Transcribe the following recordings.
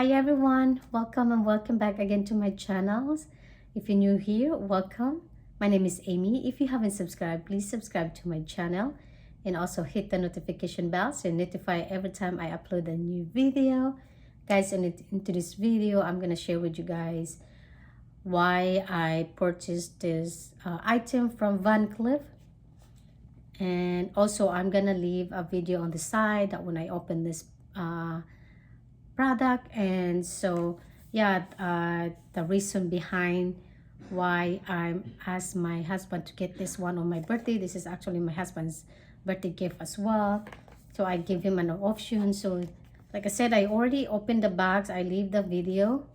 Hi everyone, welcome and welcome back again to my channels. If you're new here, welcome. My name is Amy. If you haven't subscribed, please subscribe to my channel and also hit the notification bell so you're notified every time I upload a new video. Guys, into this video, I'm gonna share with you guys why I purchased this item from Van Cleef. And also I'm gonna leave a video on the side that when I open this product. And so yeah, the reason behind why I asked my husband to get this one on my birthday, this is actually my husband's birthday gift as well, so I give him an option. So like I said, I already opened the box. I leave the video.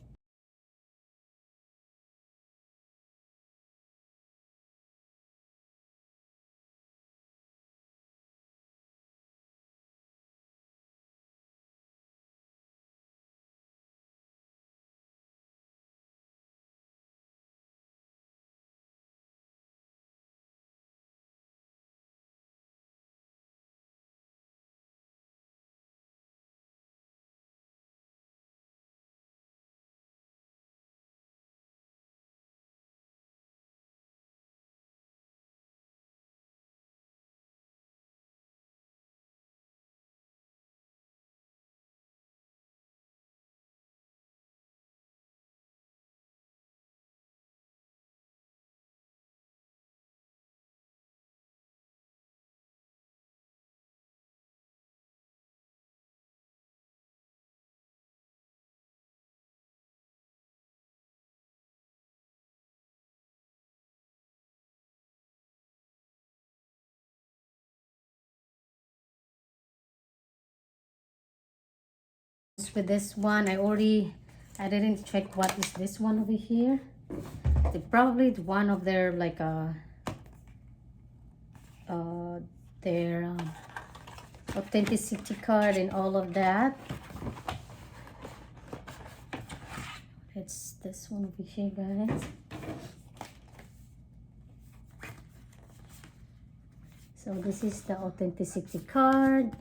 With this one, I didn't check what is this one over here. They probably one of their like their authenticity card and all of that. It's this one over here, guys. So this is the authenticity card.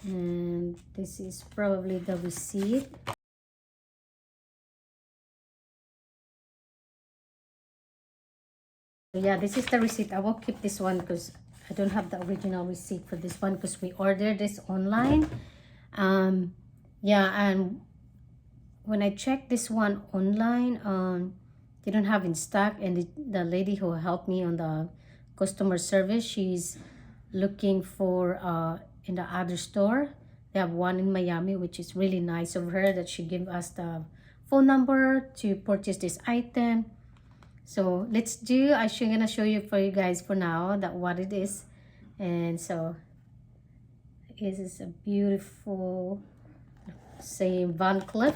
And this is probably the receipt. Yeah, this is the receipt. I will keep this one because I don't have the original receipt for this one because we ordered this online. Yeah, and when I checked this one online, they don't have in stock. And the lady who helped me on the customer service, she's looking for in the other store. They have one in Miami, which is really nice of her that she gave us the phone number to purchase this item. So let's do, I'm gonna show you for you guys for now that what it is. And so this is a beautiful, same Van Cleef.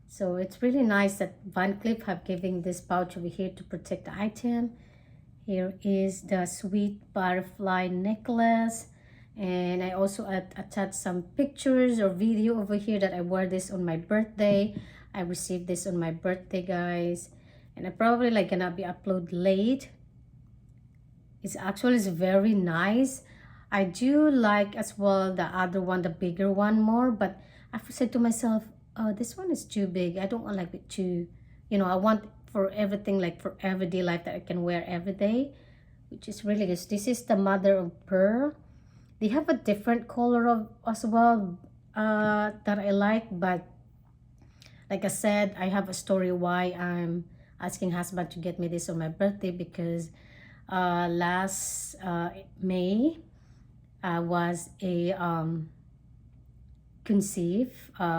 So it's really nice that Van Cleef have given this pouch over here to protect the item. Here is the sweet butterfly necklace. And I also attached some pictures or video over here that I wore this on my birthday. I received this on my birthday, guys. And I probably like gonna be upload late. It's actually very nice. I do like as well the other one, the bigger one more, but I said to myself, this one is too big. I don't want like it too, you know, I want for everything like for everyday life that I can wear every day, which is really good. This is the mother of pearl. They have a different color of as well that I like, but like I said, I have a story why I'm asking husband to get me this on my birthday, because last May I was a conceive.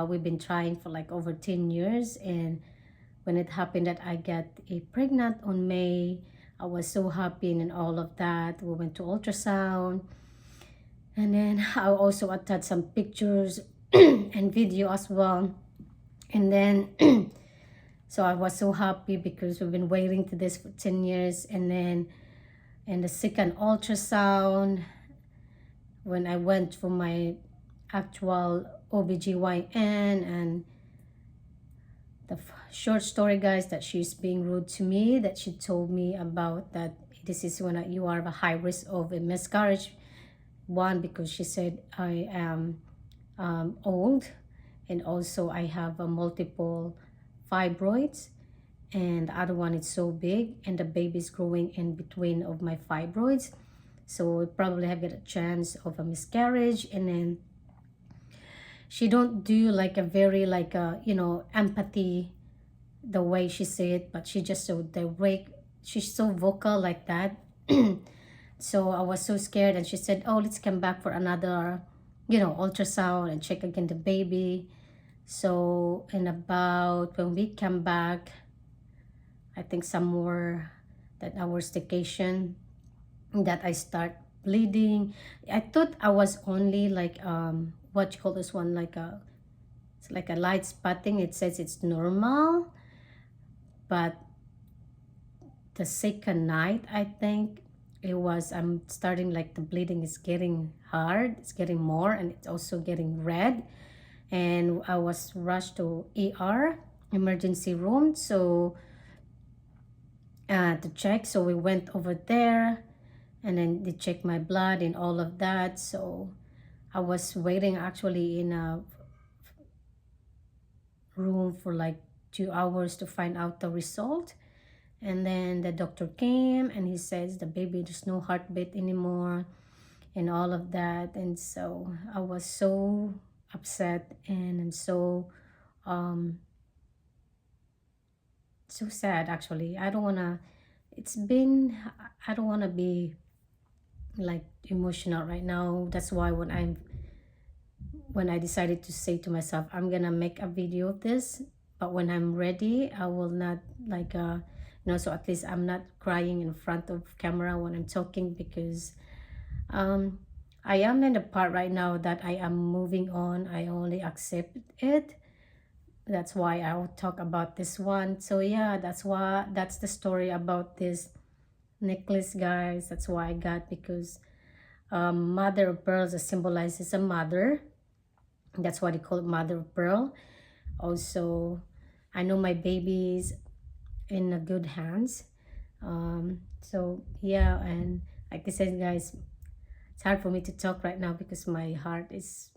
We've been trying for like over 10 years, and when it happened that I got pregnant on May, I was so happy and all of that. We went to ultrasound, and then I also attached some pictures and video as well. And then so I was so happy because we've been waiting to this for 10 years. And then in the second ultrasound, when I went for my actual OBGYN, and the short story, guys, that she's being rude to me, that she told me about that this is when you are a high risk of a miscarriage. One, because she said I am old, and also I have a multiple fibroids, and the other one is so big and the baby is growing in between of my fibroids, so we probably have got a chance of a miscarriage. And then she don't do like a very like a empathy the way she say it, but she just so direct, she's so vocal like that. So I was so scared, and she said, oh, let's come back for another ultrasound and check again the baby. So in about when we come back, I think some more that our staycation, that I start bleeding. I thought I was only like what you call this one, like a, it's like a light spotting. It says it's normal, but the second night, I think it was, I'm starting like the bleeding is getting hard, it's getting more, and it's also getting red. And I was rushed to ER, emergency room, so to check. So we went over there, and then they checked my blood and all of that. So I was waiting actually in a room for like 2 hours to find out the result. And then the doctor came and he says the baby, there's no heartbeat anymore and all of that. And so I was so upset, and I'm so um so sad actually. I don't want to, it's been, I don't want to be like emotional right now. That's why when I decided to say to myself, I'm gonna make a video of this, but when I'm ready, I will not like so at least I'm not crying in front of camera when I'm talking, because um I am in the part right now that I am moving on. I only accept it. That's why I'll talk about this one. So yeah, that's the story about this necklace, guys. That's why I got, because mother of pearls symbolizes a mother. That's why they call it mother of pearl. Also, I know my baby's in a good hands. So yeah, and like I said, guys, it's hard for me to talk right now because my heart is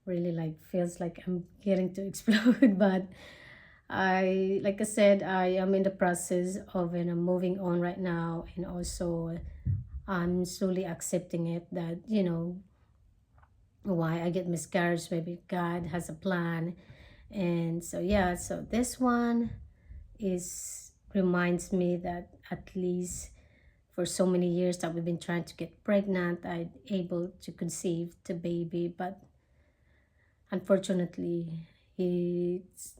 really like feels like I'm getting to explode. But like I said, I am in the process of moving on right now, and also I'm slowly accepting it that why I get miscarriage. Maybe God has a plan. And so yeah, so this one is reminds me that at least for so many years that we've been trying to get pregnant, I able to conceive the baby, but unfortunately it's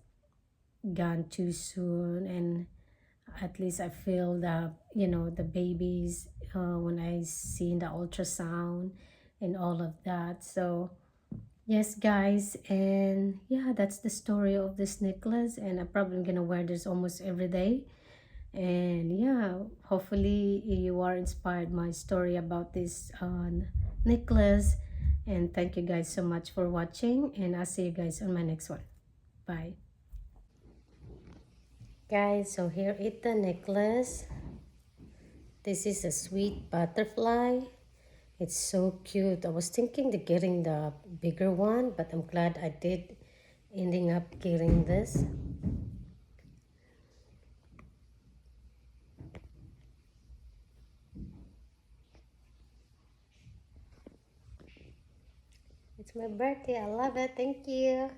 gone too soon. And at least I feel the the babies when I see in the ultrasound and all of that. So yes, guys, and yeah, that's the story of this necklace, and I'm probably gonna wear this almost every day. And yeah, hopefully you are inspired my story about this necklace. And thank you guys so much for watching, and I'll see you guys on my next one. Bye. Guys, so here is the necklace. This is a sweet butterfly. It's so cute. I was thinking of getting the bigger one, but I'm glad I did ending up getting this. It's my birthday. I love it. Thank you.